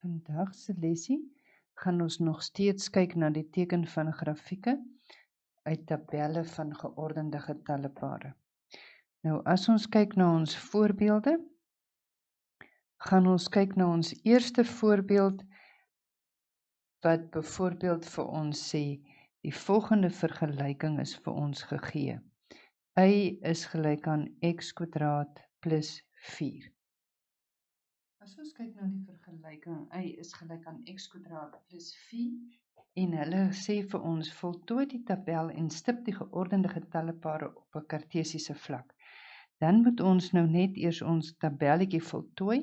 Vandag se lesie gaan ons nog steeds kyk na die teken van grafieke uit tabelle van geordende getallepare. Nou as ons kyk na ons voorbeelde, gaan ons kyk na ons eerste voorbeeld wat byvoorbeeld vir ons sê die volgende vergelyking is vir ons gegee. Y is gelyk aan x² plus 4. As ons kyk na die vergelyking, y is gelyk aan x² plus 4 en hulle sê vir ons voltooi die tabel en stip die geordende getallepare op 'n kartesiese vlak. Dan moet ons nou net eers ons tabelletjie voltooi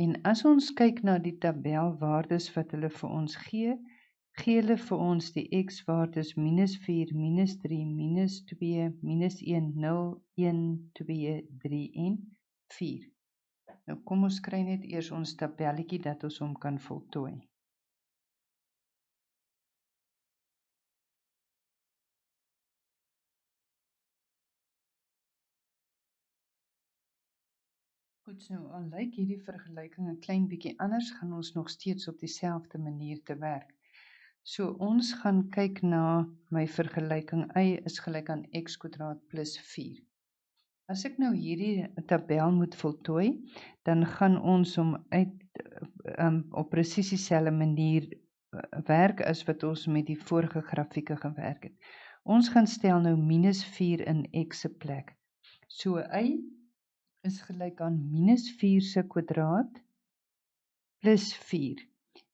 en as ons kyk na die tabelwaardes wat hulle vir ons gee hulle vir ons die x-waardes -4, -3, -2, -1, 0, 1, 2, 3 en 4. Nou kom ons kry net eers ons tabelletjie dat ons hom kan voltooi. Goed, nou al lyk hierdie vergelyking 'n klein bietjie anders, gaan ons nog steeds op dieselfde manier te werk. So ons gaan kyk na my vergelyking y is gelyk aan x² plus 4. As ek nou hierdie tabel moet voltooi, dan gaan ons hom op presies dieselfde manier werk as wat ons met die vorige grafieke gewerk het. Ons gaan stel nou -4 in x se plek. So y is gelyk aan -4 se kwadraat plus 4.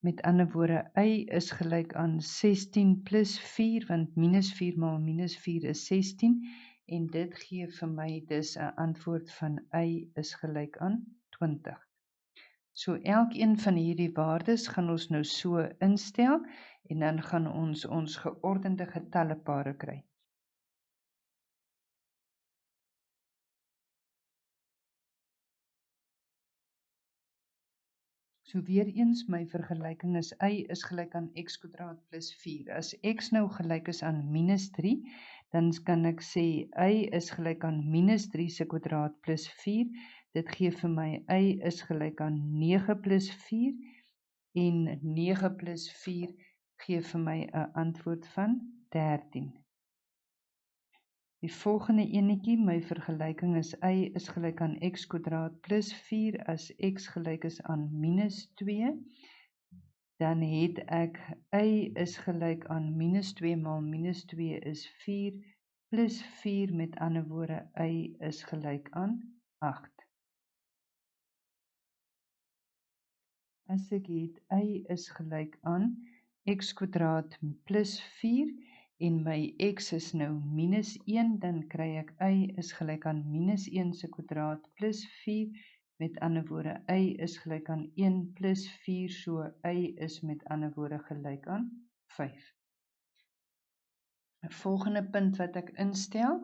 Met ander woorde, y is gelyk aan 16 plus 4, want -4 maal -4 is 16, en dit gee vir my dus 'n antwoord van y is gelyk aan 20. So elkeen van hierdie waardes gaan ons nou so instel, en dan gaan ons geordende getallepare kry. So weer eens, my vergelyking is y is gelyk aan x² plus 4. As x nou gelyk is aan -3, dan kan ek sê y is gelyk aan -3 se kwadraat plus 4. Dit gee vir my y is gelyk aan 9 plus 4 en 9 plus 4 gee vir my 'n antwoord van 13. Die volgende enetjie, my vergelyking is y is gelyk aan x² plus 4. As x gelyk is aan -2, dan het ek y is gelyk aan -2 maal -2 is 4 plus 4, met ander woorde y is gelyk aan 8. As ek het y is gelyk aan x² plus 4 en my x is nou -1, dan kry ek y is gelyk aan -1 se kwadraat plus 4, met ander woorde y is gelyk aan 1 plus 4, so y is met ander woorde gelyk aan 5. 'n Volgende punt wat ek instel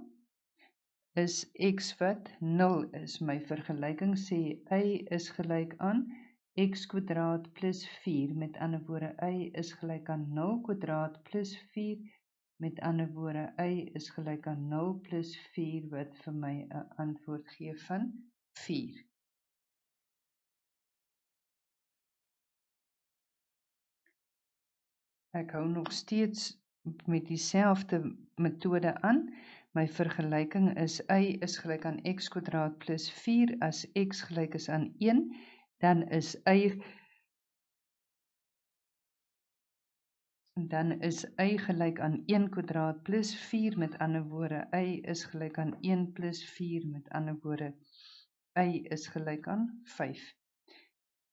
is x wat 0 is. My vergelyking sê y is gelyk aan x² plus 4, met ander woorde y is gelyk aan 0² plus 4, met ander woorde y is gelyk aan 0 plus 4, wat vir my 'n antwoord gee van 4. Ek hou nog steeds met dieselfde metode aan. My vergelyking is y is gelyk aan x² plus 4. As x gelyk is aan 1, dan is y gelyk aan 1² plus 4, met ander woorde y is gelyk aan 1 plus 4, met ander woorde y is gelyk aan 5.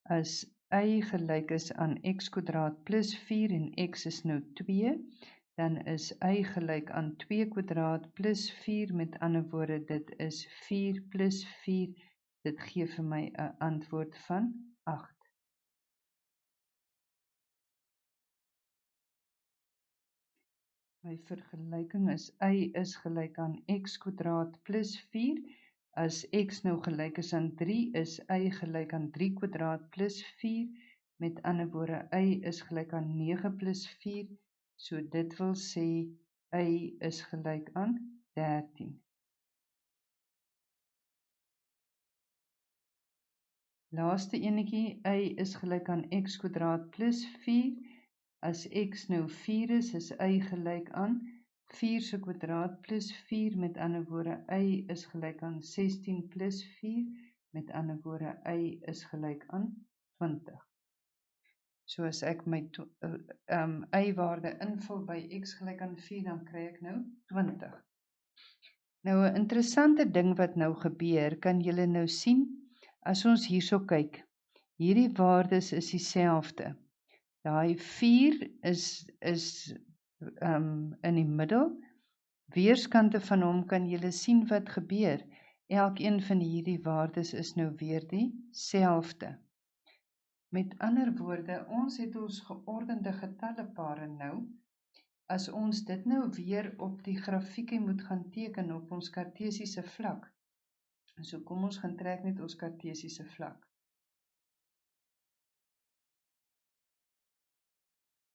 As y gelyk is aan x² plus 4 en x is nou 2, dan is y gelyk aan 2² plus 4, met ander woorde dit is 4 plus 4, dit gee vir my 'n antwoord van 8. My vergelyking is y is gelyk aan x² plus 4. As x nou gelyk is aan 3, is y gelyk aan 3² plus 4. Met ander woorde, y is gelyk aan 9 plus 4. So dit wil sê y is gelyk aan 13. 'n Laaste enetjie, y is gelyk aan x kwadraat plus 4. As x nou 4 is y gelyk aan 4 se kwadraat plus 4, met ander woorde, y is gelyk aan 16 plus 4, met ander woorde, y is gelyk aan 20. So as ek my y-waarde invul by x gelyk aan 4, dan kry ek nou 20. Nou 'n interessante ding wat nou gebeur, kan julle nou sien, as ons hierso kyk, hierdie waardes is dieselfde. Daai 4 is in die middel. Weerskante van hom kan julle sien wat gebeur. Elkeen van hierdie waardes is nou weer dieselfde. Met ander woorde, ons het ons geordende getallepare nou. As ons dit nou weer op die grafiekie moet gaan teken op ons kartesiese vlak. So kom ons gaan trek net ons kartesiese vlak.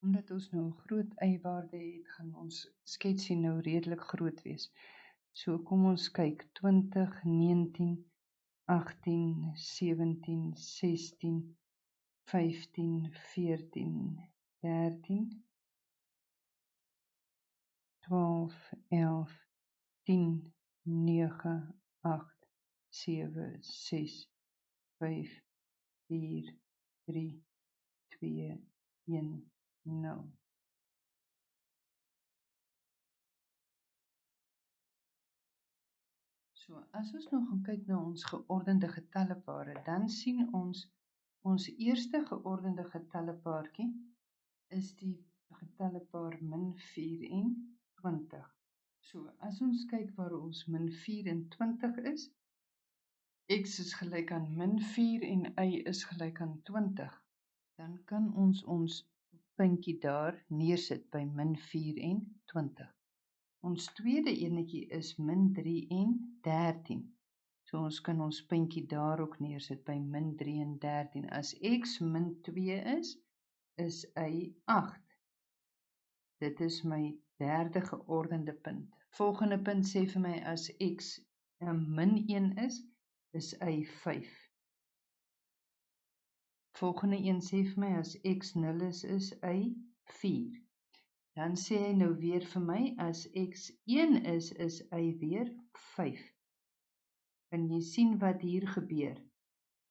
Omdat ons nou 'n groot y-waarde het, gaan ons sketsie nou redelik groot wees. So kom ons kyk, 20, 19, 18, 17, 16, 15, 14, 13, 12, 11, 10, 9, 8, 7, 6, 5, 4, 3, 2, 1, 0. So, as ons nou gaan kyk na ons geordende getallepare, dan sien ons eerste geordende getallepaartjie is die getallepaar min 4 en 20. So, as ons kyk waar ons min 4 en 20 is, x is gelyk aan min 4 en y is gelyk aan 20, dan kan ons puntjie daar neersit by min 4 en 20. Ons tweede enetjie is min 3 en 13. So ons kan ons puntjie daar ook neersit by min 3 en 13. As x min 2 is y 8. Dit is my derde geordende punt. Volgende punt sê vir my as x min 1 is y 5. Volgende een sê vir my as x 0 is y 4. Dan sê hy nou weer vir my, as x 1 is y weer 5. En jy sien wat hier gebeur.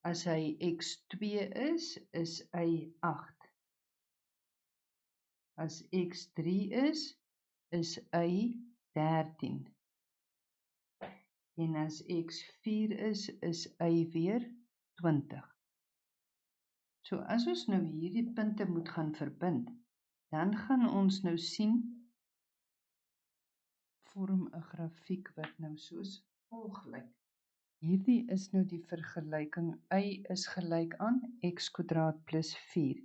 As hy x 2 is y 8. As x 3 is y 13. En as x 4 is y weer 20. So as ons nou hierdie punte moet gaan verbind, dan gaan ons nou sien, vorm 'n grafiek wat nou soos volg lyk. Hierdie is nou die vergelyking, y is gelyk aan x kwadraat plus 4.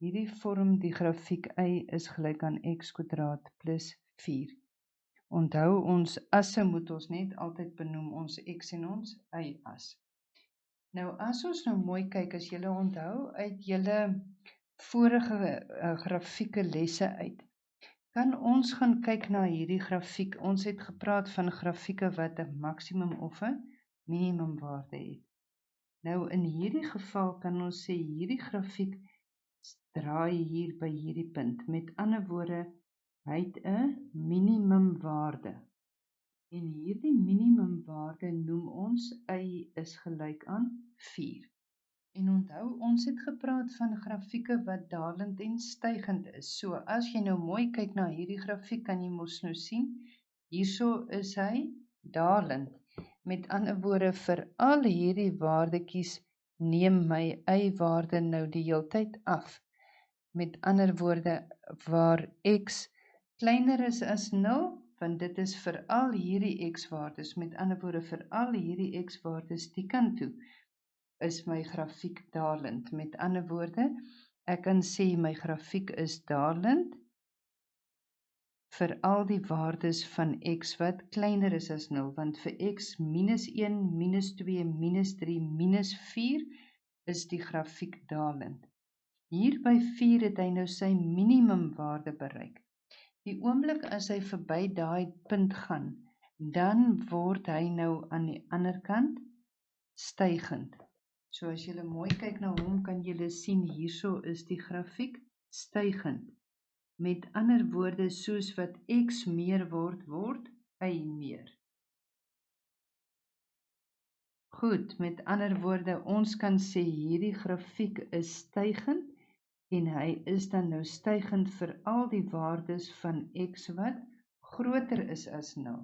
Hierdie vorm die grafiek y is gelyk aan x kwadraat plus 4. Onthou, ons asse moet ons net altyd benoem, ons x en ons y as. Nou as ons nou mooi kyk, as julle onthou uit julle vorige grafieke lesse uit, kan ons gaan kyk na hierdie grafiek. Ons het gepraat van grafieke wat 'n maksimum of 'n minimum waarde het. Nou in hierdie geval kan ons sê hierdie grafiek draai hier by hierdie punt. Met ander woorde, hy het 'n minimum waarde. En hierdie minimum waarde noem ons y is gelyk aan 4. En onthou, ons het gepraat van grafieke wat dalend en stygend is. So as jy nou mooi kyk na hierdie grafiek, kan jy mos nou sien, hierso is hy dalend. Met ander woorde, vir al hierdie waardetjies neem my y-waarde nou die heeltyd af. Met ander woorde, waar x kleiner is as 0, want dit is vir al hierdie x-waardes, met ander woorde vir al hierdie x-waardes die kant toe, is my grafiek dalend. Met ander woorde, ek kan sê my grafiek is dalend vir al die waardes van x wat kleiner is as 0, want vir x minus 1, minus 2, minus 3, minus 4 is die grafiek dalend. Hier by 4 het hy nou sy minimum waarde bereik. Die oomblik as hy verby daai punt gaan, dan word hy nou aan die ander kant stygend. So as julle mooi kyk na hom, kan julle sien hierso is die grafiek stygend. Met ander woorde, soos wat x meer word, word y meer. Goed, met ander woorde, ons kan sê hierdie grafiek is stygend en hy is dan nou stygend vir al die waardes van x wat groter is as 0.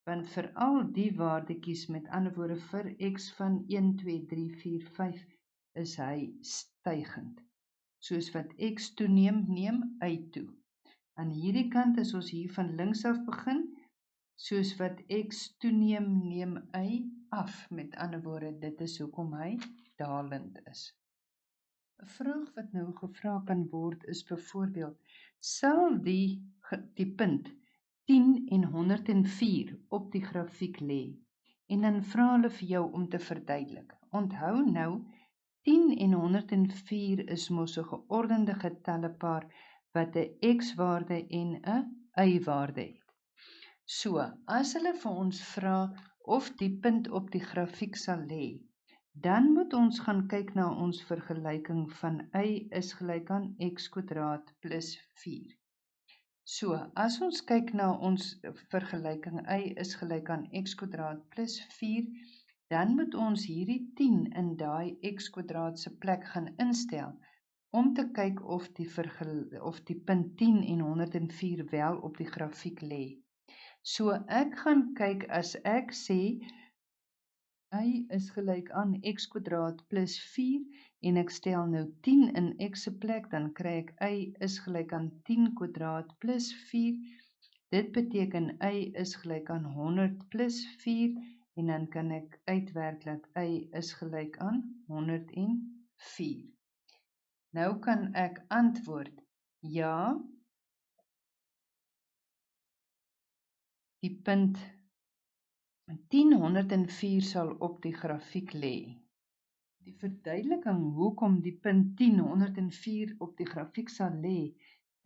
Want vir al die waardetjies, met ander woorde vir x van 1, 2, 3, 4, 5, is hy stygend. Soos wat x toeneem, neem y toe. Aan hierdie kant, as ons hier van links af begin, soos wat x toeneem, neem y af. Met ander woorde, dit is hoekom hy dalend is. 'n Vraag wat nou gevra kan word is byvoorbeeld, sal die punt 10 en 104 op die grafiek lê? En dan vra hulle vir jou om te verduidelik. Onthou nou, 10 en 104 is mos 'n geordende getallepaar wat 'n x-waarde en 'n y-waarde het. So, as hulle vir ons vra of die punt op die grafiek sal lê, dan moet ons gaan kyk na ons vergelyking van y is gelyk aan x² plus 4. So, as ons kyk na ons vergelyking y is gelyk aan x² plus 4, dan moet ons hierdie 10 in daai x² se plek gaan instel, om te kyk of die punt 10 en 104 wel op die grafiek lê. So ek gaan kyk as ek sê y is gelyk aan x² plus 4 en ek stel nou 10 in x se plek, dan kry ek y is gelyk aan 10² plus 4. Dit beteken y is gelyk aan 100 plus 4 en dan kan ek uitwerk dat y is gelyk aan 104. Nou kan ek antwoord, ja, die punt 1004 sal op die grafiek lê. Die verduideliking hoekom die punt 1004 op die grafiek sal lê,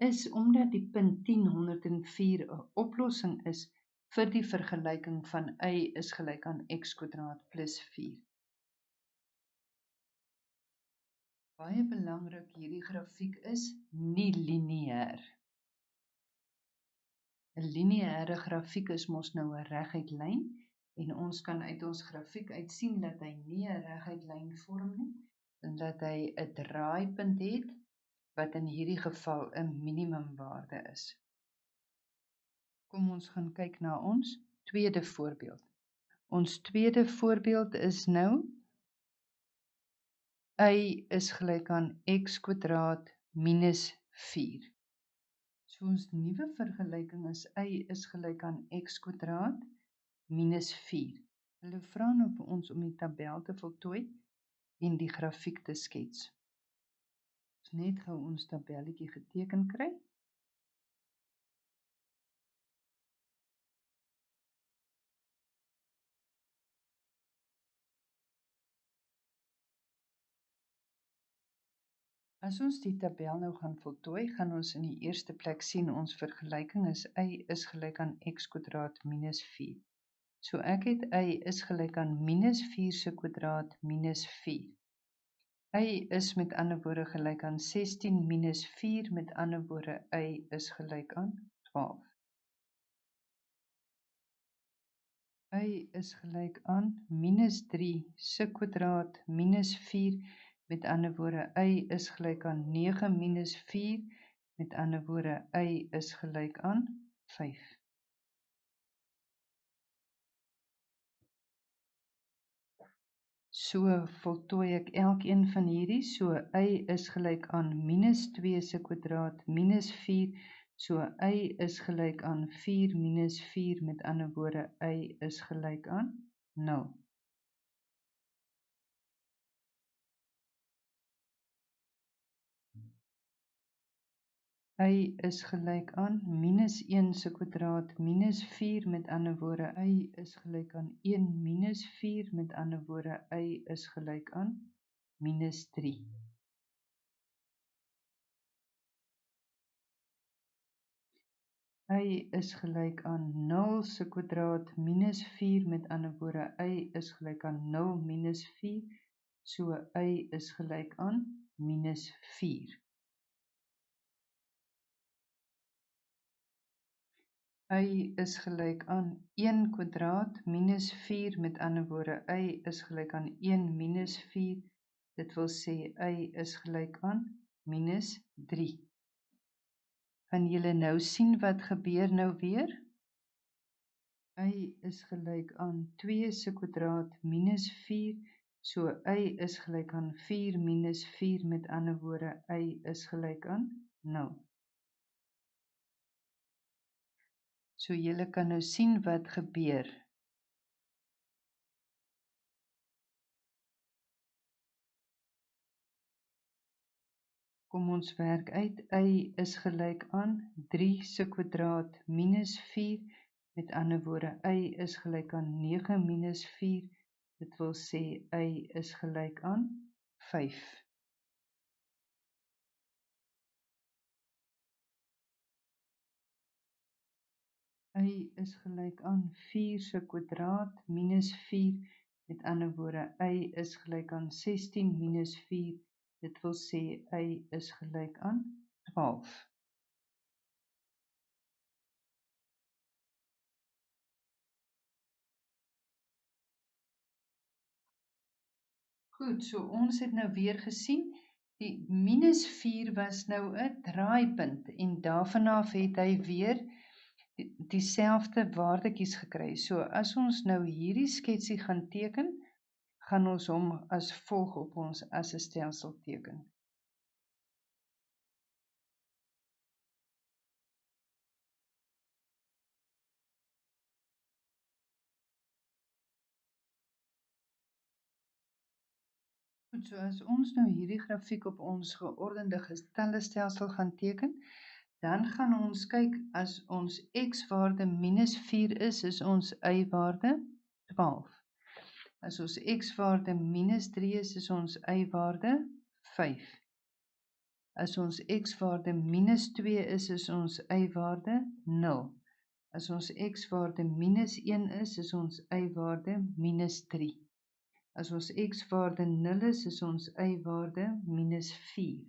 is omdat die punt 1004 'n oplossing is vir die vergelyking van y is gelyk aan x² plus 4. Baie belangrik, hierdie grafiek is nie lineêr. 'n Lineêre grafiek is mos nou 'n reguit lyn en ons kan uit ons grafiek uit sien dat hy nie 'n reguit lyn vorm nie en dat hy 'n draaipunt het wat in hierdie geval 'n minimumwaarde is. Kom ons gaan kyk na ons tweede voorbeeld. Ons tweede voorbeeld is nou y is gelyk aan x² minus 4. So ons nuwe vergelyking is y is gelyk aan x² minus 4. Hulle vra nou vir ons om die tabel te voltooi en die grafiek te skets. Ons net gou ons tabelletjie geteken kry. As ons die tabel nou gaan voltooi, gaan ons in die eerste plek sien ons vergelyking is y is gelyk aan x² minus 4. So ek het y is gelyk aan minus 4 se kwadraat minus 4. Y is met ander woorde gelyk aan 16 minus 4, met ander woorde y is gelyk aan 12. Y is gelyk aan minus 3 se kwadraat minus 4, met ander woorde y is gelyk aan 9 minus 4, met ander woorde y is gelyk aan 5. So voltooi ek elkeen van hierdie, so y is gelyk aan minus 2 se kwadraat minus 4, so y is gelyk aan 4 minus 4, met ander woorde y is gelyk aan 0. Y is gelyk aan minus 1 se kwadraat minus 4, met ander woorde y is gelyk aan 1 minus 4, met ander woorde y is gelyk aan minus 3. Y is gelyk aan 0 se kwadraat minus 4, met ander woorde y is gelyk aan 0 minus 4, so y is gelyk aan minus 4. Y is gelyk aan 1 kwadraat minus 4, met ander woorde, y is gelyk aan 1 minus 4, dit wil sê y is gelyk aan minus 3. Kan julle nou sien wat gebeur nou weer? Y is gelyk aan 2 se kwadraat minus 4, so y is gelyk aan 4 minus 4, met ander woorde, y is gelyk aan 0. So julle kan nou sien wat gebeur. Kom ons werk uit, y is gelyk aan 3 se kwadraat minus 4, met ander woorde, y is gelyk aan 9 minus 4, dit wil sê y is gelyk aan 5. Y is gelyk aan 4 se kwadraat minus 4, met ander woorde, y is gelyk aan 16 minus 4, dit wil sê y is gelyk aan 12. Goed, so ons het nou weer gesien, die minus 4 was nou 'n draaipunt, en daarvan af het hy weer dieselfde waardekies gekry. So as ons nou hierdie sketsie gaan teken, gaan ons hom as volg op ons as-stelsel teken. Goed, so as ons nou hierdie grafiek op ons geordende getallestelsel gaan teken, dan gaan ons kyk, as ons x-waarde minus 4 is ons y-waarde 12. As ons x-waarde minus 3 is ons y-waarde 5. As ons x-waarde minus 2 is ons y-waarde 0. As ons x-waarde minus 1 is ons y-waarde minus 3. As ons x-waarde 0 is ons y-waarde minus 4.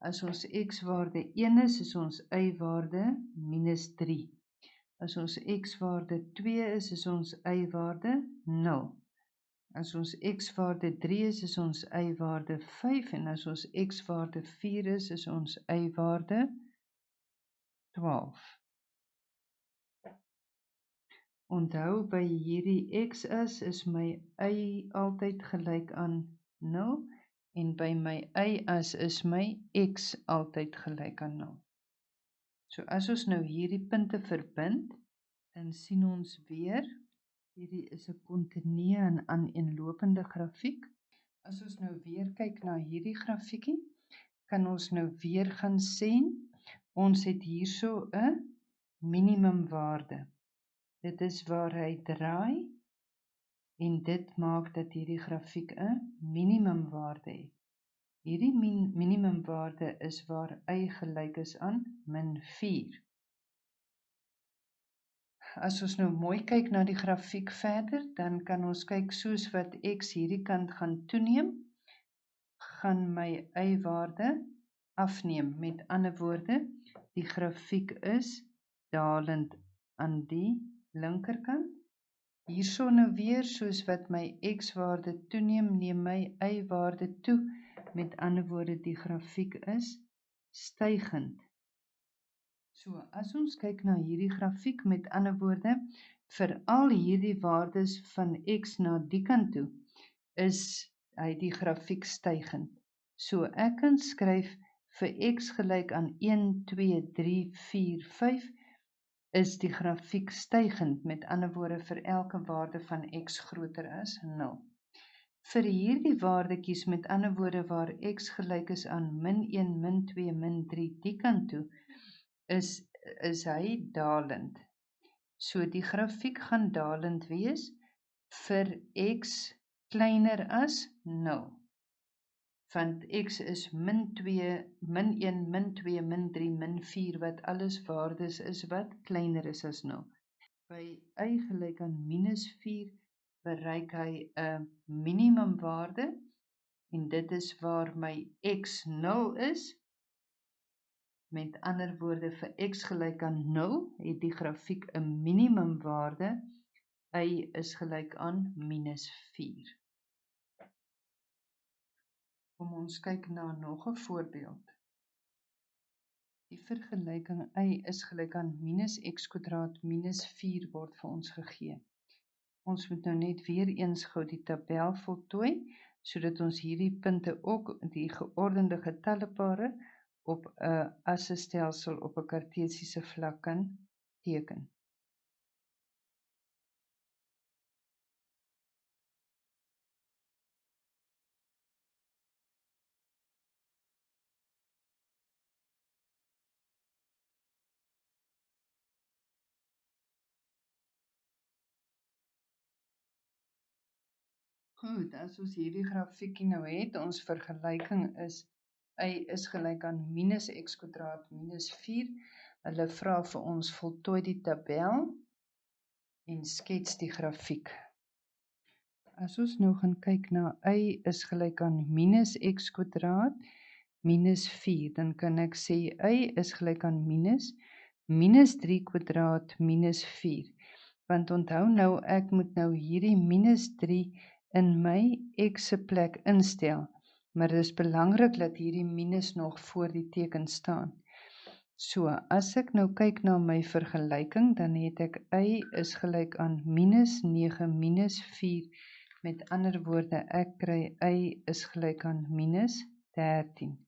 As ons x-waarde 1 is ons y-waarde minus 3. As ons x-waarde 2 is ons y-waarde 0. As ons x-waarde 3 is ons y-waarde 5. En as ons x-waarde 4 is ons y-waarde 12. Onthou, by hierdie x is my y altyd gelyk aan 0, en by my y-as is my x altyd gelyk aan 0. So as ons nou hierdie punte verbind, dan sien ons weer, hierdie is 'n kontinue en aaneenlopende grafiek. As ons nou weer kyk na hierdie grafiekie, kan ons nou weer gaan sien, ons het hierso 'n minimumwaarde. Dit is waar hy draai, en dit maak dat hierdie grafiek 'n minimumwaarde het. Hierdie minimumwaarde is waar y gelyk is aan min 4. As ons nou mooi kyk na die grafiek verder, dan kan ons kyk, soos wat x hierdie kant gaan toeneem, gaan my y-waarde afneem. Met ander woorde, die grafiek is dalend aan die linkerkant. Hierso nou weer, soos wat my x-waarde toeneem, neem my y-waarde toe. Met ander woorde, die grafiek is stygend. So, as ons kyk na hierdie grafiek, met ander woorde, vir al hierdie waardes van x na die kant toe, is hy die grafiek stygend. So, ek kan skryf vir x gelyk aan 1, 2, 3, 4, 5, is die grafiek stygend, met ander woorde, vir elke waarde van x groter as 0. Vir hierdie waardekies, met ander woorde, waar x gelyk is aan min 1, min 2, min 3, die kant toe, is hy dalend. So die grafiek gaan dalend wees vir x kleiner as 0. Want x is min 2, min 1, min 2, min 3, min 4, wat alles waardes is wat kleiner is as 0. By y gelyk aan minus 4, bereik hy 'n minimumwaarde, en dit is waar my x 0 is. Met ander woorde, vir x gelyk aan 0, het die grafiek 'n minimumwaarde, y is gelyk aan -4. Kom ons kyk na nog 'n voorbeeld. Die vergelyking y is gelyk aan -x² -4 word vir ons gegee. Ons moet nou net weer eens gou die tabel voltooi, sodat ons hierdie punte ook die geordende getallepare op 'n assestelsel op 'n kartesiese vlak kan teken. Goed, as ons hierdie grafiekie nou het, ons vergelyking is y is gelyk aan -x² -4. Hulle vra vir ons voltooi die tabel en skets die grafiek. As ons nou gaan kyk na y is gelyk aan -x² -4, dan kan ek sê y is gelyk aan -3² -4. Want onthou nou, ek moet nou hierdie -3 in my x se plek instel, maar dit is belangrik dat hierdie minus nog voor die teken staan. So, as ek nou kyk na my vergelyking, dan het ek y is gelyk aan -9 -4, met ander woorde, ek kry y is gelyk aan -13.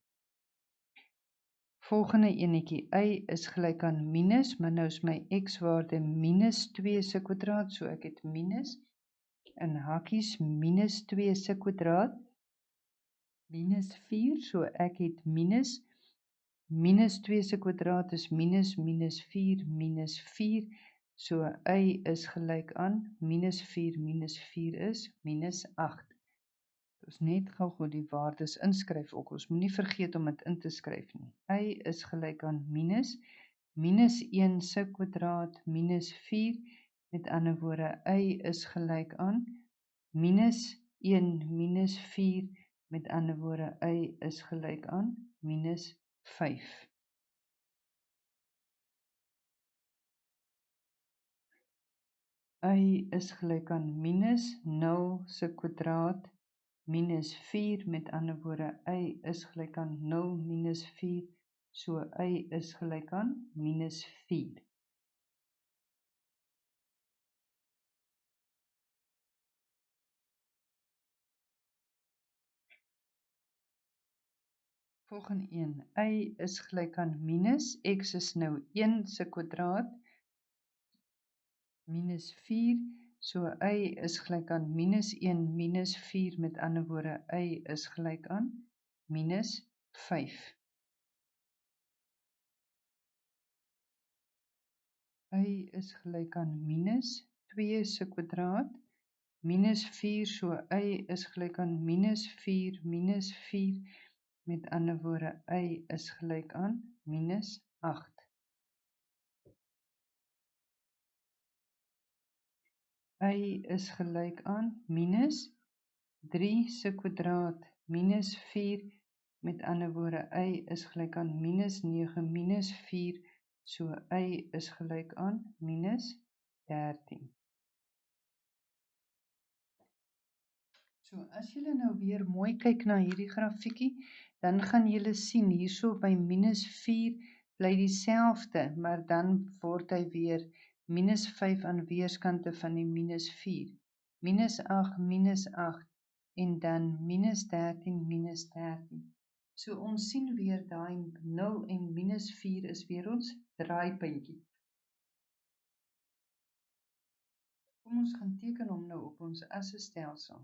Volgende enetjie, y is gelyk aan minus, maar nou is my x-waarde -2 se kwadraat, so ek het minus, in hakkies -2 se kwadraat, -4, so ek het minus, -2 se kwadraat is minus, -4, so y is gelyk aan -4 is -8. Ons net gou die waardes inskryf ook, ons moenie vergeet om dit in te skryf nie. Y is gelyk aan -1 se kwadraat -4, met ander woorde, y is gelyk aan -1 -4, met ander woorde, y is gelyk aan -5. Y is gelyk aan -0 se kwadraat -4, met ander woorde, y is gelyk aan 0 - 4, so y is gelyk aan -4. Volgende een, y is gelyk aan minus, x is nou 1 se kwadraat, -4, so y is gelyk aan -1 - 4, met ander woorde, y is gelyk aan -5. Y is gelyk aan -2 se kwadraat, -4, so y is gelyk aan -4 - 4, met ander woorde, y is gelyk aan -8. Y is gelyk aan -3 se kwadraat -4, met ander woorde, y is gelyk aan -9 - 4, so y is gelyk aan -13. So, as julle nou weer mooi kyk na hierdie grafiekie, dan gaan julle sien hierso by -4 bly dieselfde, maar dan word hy weer -5 aan weerskante van die -4. -8, -8 en dan -13, -13. So ons sien weer daai 0 en -4 is weer ons draaipuntjie. Kom ons gaan teken hom nou op ons assestelsel.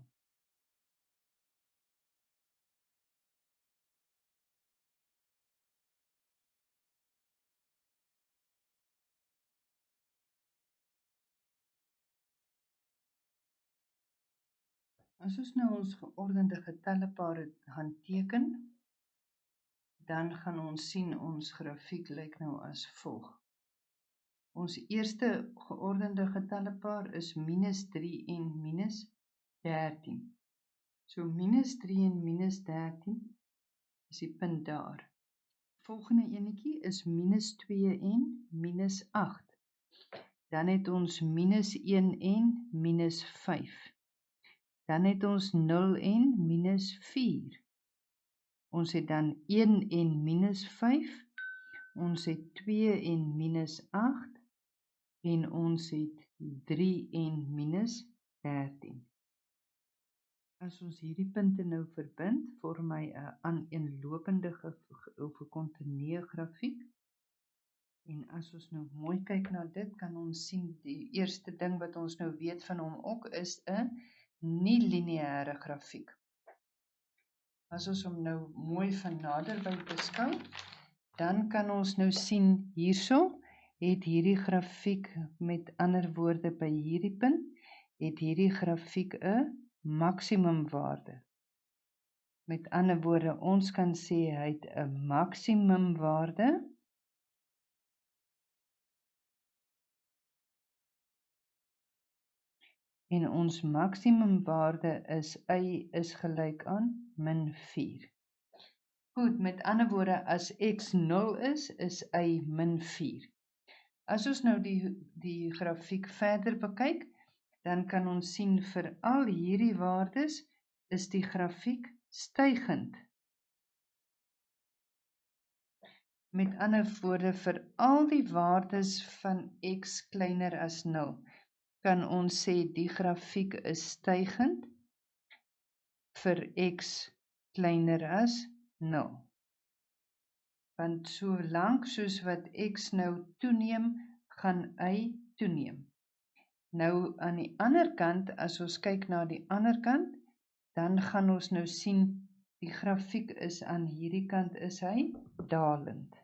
As ons nou ons geordende getallepare gaan teken, dan gaan ons sien ons grafiek lyk nou as volg. Ons eerste geordende getallepaar is -3 en -13. So minus 3 en minus 13 is die punt daar. Volgende enetjie is minus 2 en minus 8. Dan het ons minus 1 en minus 5. Dan het ons 0 en minus 4. Ons het dan 1 en minus 5. Ons het 2 en minus 8. En ons het 3 en minus 13. As ons hierdie punte nou verbind, vorm hy 'n aaneenlopende of 'n kontinuë grafiek. En as ons nou mooi kyk na dit, kan ons sien die eerste ding wat ons nou weet van hom ook is 'n nie-lineêre grafiek. As ons hom nou mooi van naderby beskou, dan kan ons nou sien hierso het hierdie grafiek, met ander woorde by hierdie punt, het hierdie grafiek 'n maksimumwaarde. Met ander woorde, ons kan sê hy het 'n maksimumwaarde en ons maksimumwaarde is y is gelyk aan min 4. Goed, met ander woorde, as x 0 is y min 4. As ons nou die grafiek verder bekyk, dan kan ons sien vir al hierdie waardes is die grafiek stygend. Met ander woorde, vir al die waardes van x kleiner as 0, kan ons sê die grafiek is stygend vir x kleiner as 0. Want solank soos wat x nou toeneem, gaan y toeneem. Nou aan die ander kant, as ons kyk na die ander kant, dan gaan ons nou sien die grafiek is aan hierdie kant is hy dalend.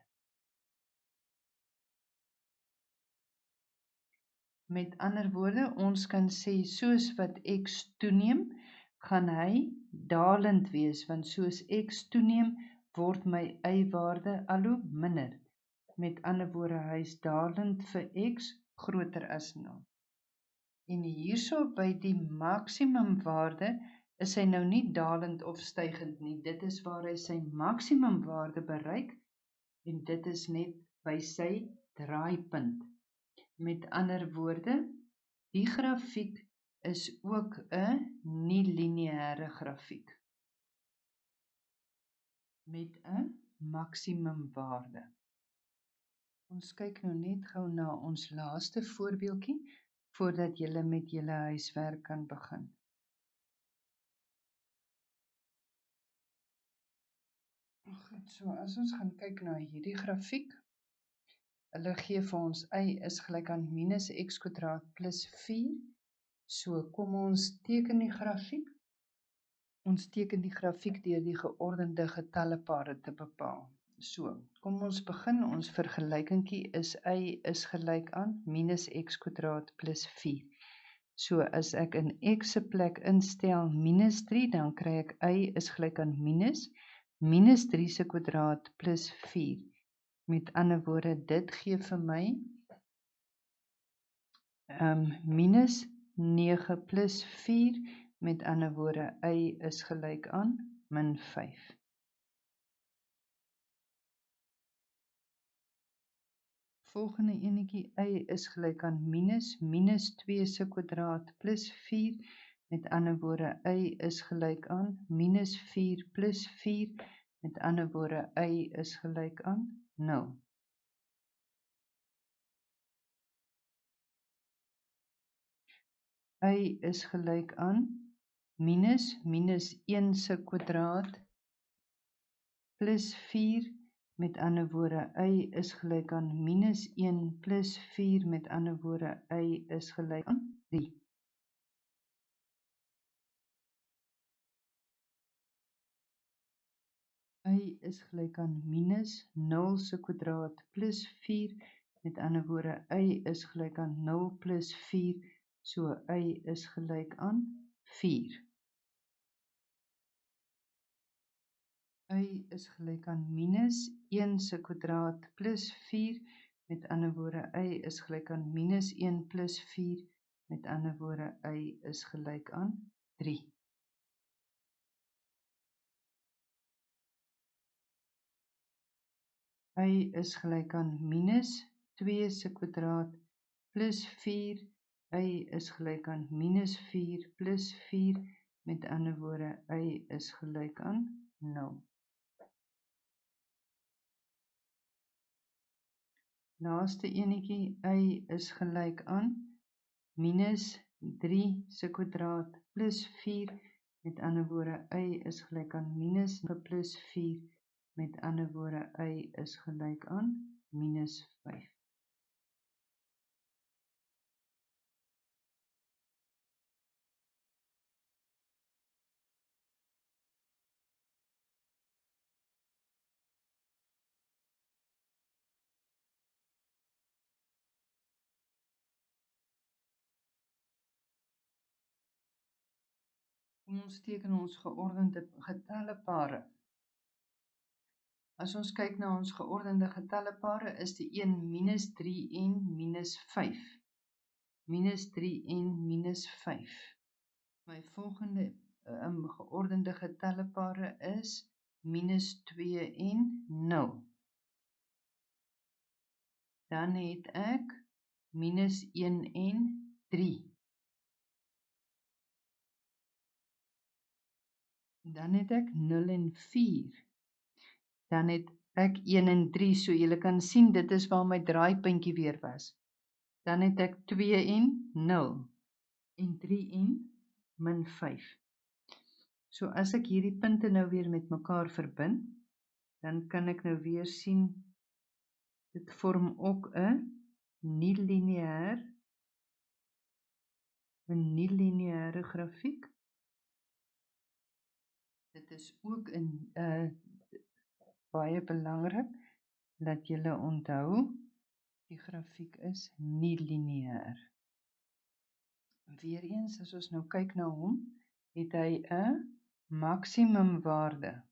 Met ander woorde, ons kan sê soos wat x toeneem, gaan hy dalend wees, want soos x toeneem, word my y-waarde al hoe minder. Met ander woorde, hy is dalend vir x groter as 0. En hierso by die maksimumwaarde is hy nou nie dalend of stygend nie. Dit is waar hy sy maksimumwaarde bereik en dit is net by sy draaipunt. Met ander woorde, die grafiek is ook 'n nie-lineêre grafiek met 'n maksimumwaarde. Ons kyk nou net gou na ons laaste voorbeeldjie voordat julle met julle huiswerk kan begin. Goed, so as ons gaan kyk na hierdie grafiek, hulle gee vir ons y is gelyk aan minus x kwadraat plus 4. So kom ons teken die grafiek. Ons teken die grafiek deur die geordende getallepare te bepaal. So, kom ons begin. Ons vergelykingkie is y is gelyk aan minus x kwadraat plus 4. So, as ek in x se plek instel minus 3, dan kry ek y is gelyk aan minus 3 se kwadraat plus 4. Met ander woorde, dit gee vir my minus 9 plus 4, met ander woorde, y is gelyk aan min 5. Volgende enetjie, y is gelyk aan minus 2 se kwadraat plus 4, met ander woorde, y is gelyk aan minus 4 plus 4, met ander woorde, y is gelyk aan 0. Y is gelyk aan minus 1 se kwadraat plus 4, met ander woorde, y is gelyk aan minus 1 plus 4, met ander woorde, y is gelyk aan 3. Y is gelyk aan minus 0 se kwadraat plus 4, met ander woorde, y is gelyk aan 0 plus 4, so y is gelyk aan 4. Y is gelyk aan minus 1 se kwadraat plus 4, met ander woorde, y is gelyk aan minus 1 plus 4, met ander woorde, y is gelyk aan 3. y is gelyk aan minus 2 se kwadraat plus 4, y is gelyk aan minus 4 plus 4, met ander woorde, y is gelyk aan 0. Laaste enetjie, y is gelyk aan minus 3 se kwadraat plus 4, met ander woorde, y is gelyk aan minus plus 4, met ander woorde, y is gelyk aan minus 5. Ons teken ons geordende getallepare. As ons kyk na ons geordende getallepare, is die een minus 3 en minus 5. Minus 3 en minus 5. My volgende geordende getallepare is minus 2 en 0. Dan het ek minus 1 en 3. Dan het ek 0 en 4. Dan het ek 1 en 3, so julle kan sien, dit is waar my draaipuntjie weer was. Dan het ek 2 en 0, en 3 en min 5. So as ek hierdie punte nou weer met mekaar verbind, dan kan ek nou weer sien, dit vorm ook 'n nie-lineêre grafiek. Dit is ook baie belangrik dat julle onthou, die grafiek is nie-lineêr. Weereens, as ons nou kyk na hom, het hy 'n maksimumwaarde.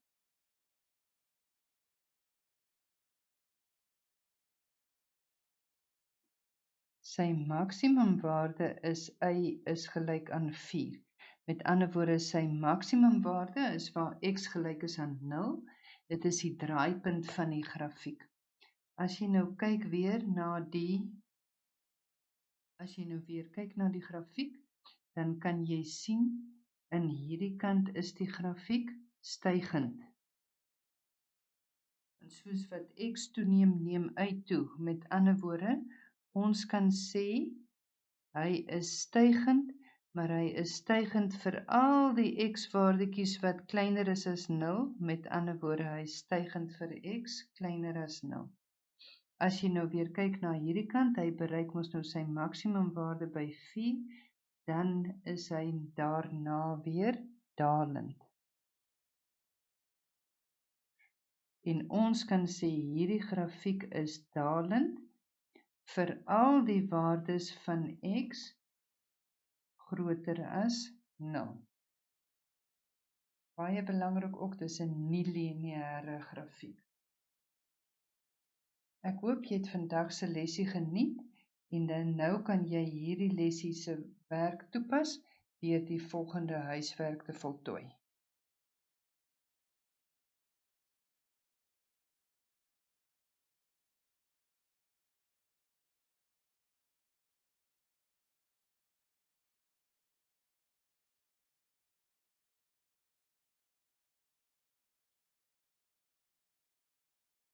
Sy maksimumwaarde is y is gelyk aan 4. Met ander woorde, sy maksimumwaarde is waar x gelyk is aan 0. Dit is die draaipunt van die grafiek. As jy nou kyk weer na die grafiek, dan kan jy sien, in hierdie kant is die grafiek stygend. En soos wat x toeneem, neem y toe. Met ander woorde, ons kan sê, hy is stygend, maar hy is stygend vir al die x-waardetjies wat kleiner is as 0. Met ander woorde, hy is stygend vir x kleiner as 0. As jy nou weer kyk na hierdie kant, hy bereik ons nou sy maksimumwaarde by 4, dan is hy daarna weer dalend. En ons kan sê, hierdie grafiek is dalend vir al die waardes van x groter as 0. Baie belangrik ook, dis 'n nie-lineêre grafiek. Ek hoop jy het vandag se lesie geniet, en dan nou kan jy hierdie lesie se werk toepas deur die volgende huiswerk te voltooi.